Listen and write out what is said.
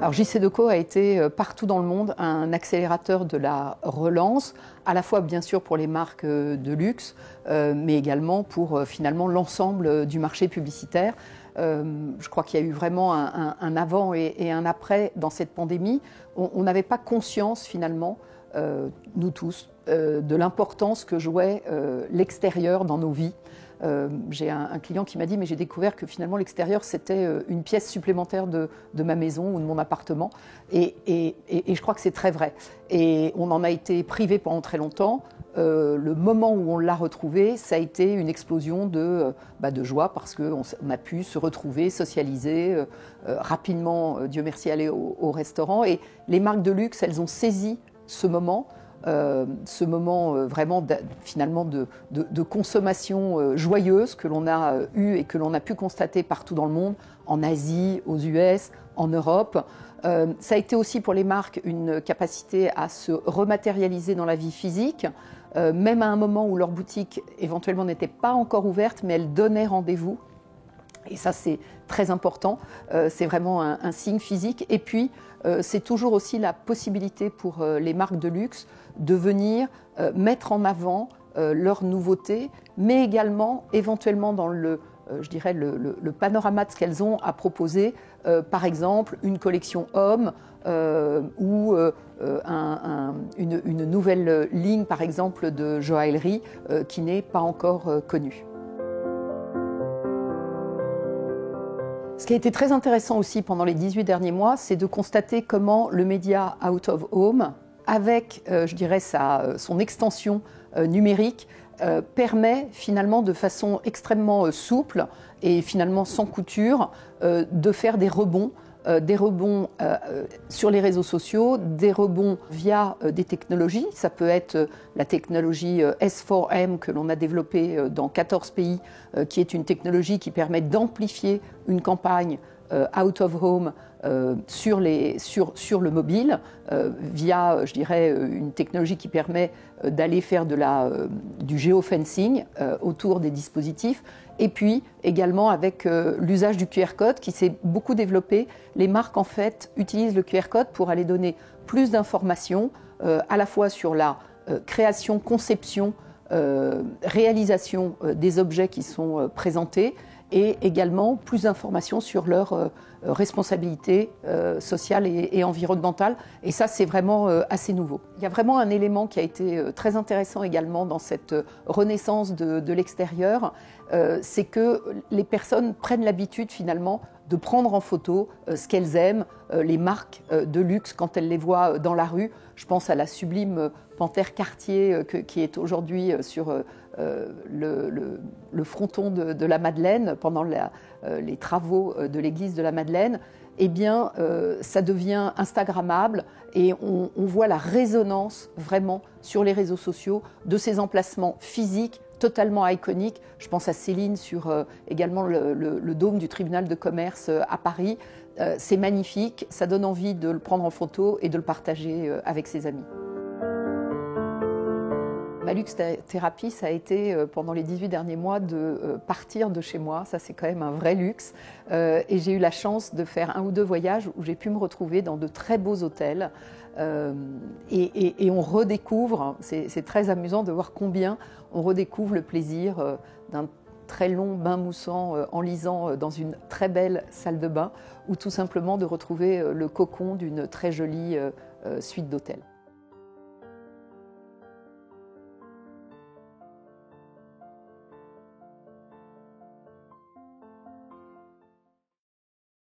Alors JC Decaux a été partout dans le monde un accélérateur de la relance, à la fois bien sûr pour les marques de luxe, mais également pour finalement l'ensemble du marché publicitaire. Je crois qu'il y a eu vraiment un avant et un après dans cette pandémie. On n'avait pas conscience finalement, nous tous, de l'importance que jouait l'extérieur dans nos vies. J'ai un client qui m'a dit mais j'ai découvert que finalement l'extérieur c'était une pièce supplémentaire de ma maison ou de mon appartement et je crois que c'est très vrai et on en a été privé pendant très longtemps. Le moment où on l'a retrouvé, ça a été une explosion de joie parce qu'on a pu se retrouver, socialiser rapidement, Dieu merci, aller au restaurant. Et les marques de luxe, elles ont saisi ce moment vraiment finalement de consommation joyeuse que l'on a eu et que l'on a pu constater partout dans le monde, en Asie, aux US, en Europe. Ça a été aussi pour les marques une capacité à se rematérialiser dans la vie physique, même à un moment où leur boutique éventuellement n'était pas encore ouverte, mais elle donnait rendez-vous. Et ça, c'est très important. C'est vraiment un signe physique. Et puis, c'est toujours aussi la possibilité pour les marques de luxe de venir mettre en avant leurs nouveautés, mais également, éventuellement, dans le panorama de ce qu'elles ont à proposer. Par exemple, une collection homme ou une nouvelle ligne, par exemple, de joaillerie qui n'est pas encore connue. Ce qui a été très intéressant aussi pendant les 18 derniers mois, c'est de constater comment le média Out of Home, avec son extension numérique, permet finalement de façon extrêmement souple et finalement sans couture de faire des rebonds sur les réseaux sociaux, des rebonds via des technologies. Ça peut être la technologie S4M que l'on a développée dans 14 pays, qui est une technologie qui permet d'amplifier une campagne out of home sur le mobile via, une technologie qui permet d'aller faire du géofencing autour des dispositifs. Et puis également avec l'usage du QR code qui s'est beaucoup développé. Les marques en fait utilisent le QR code pour aller donner plus d'informations à la fois sur la création, conception, réalisation des objets qui sont présentés et également plus d'informations sur leur responsabilité sociale et environnementale. Et ça, c'est vraiment assez nouveau. Il y a vraiment un élément qui a été très intéressant également dans cette renaissance de l'extérieur, c'est que les personnes prennent l'habitude finalement de prendre en photo ce qu'elles aiment, les marques de luxe quand elles les voient dans la rue. Je pense à la sublime panthère Cartier qui est aujourd'hui sur le fronton de la Madeleine pendant les travaux de l'église de la Madeleine. Eh bien, ça devient instagrammable et on voit la résonance vraiment sur les réseaux sociaux de ces emplacements physiques totalement iconiques. Je pense à Céline sur également le dôme du tribunal de commerce à Paris. C'est magnifique, ça donne envie de le prendre en photo et de le partager avec ses amis. Ma luxe thérapie, ça a été pendant les 18 derniers mois de partir de chez moi. Ça, c'est quand même un vrai luxe. Et j'ai eu la chance de faire 1 ou 2 voyages où j'ai pu me retrouver dans de très beaux hôtels. Et on redécouvre, c'est très amusant de voir combien on redécouvre le plaisir d'un très long bain moussant en lisant dans une très belle salle de bain ou tout simplement de retrouver le cocon d'une très jolie suite d'hôtels.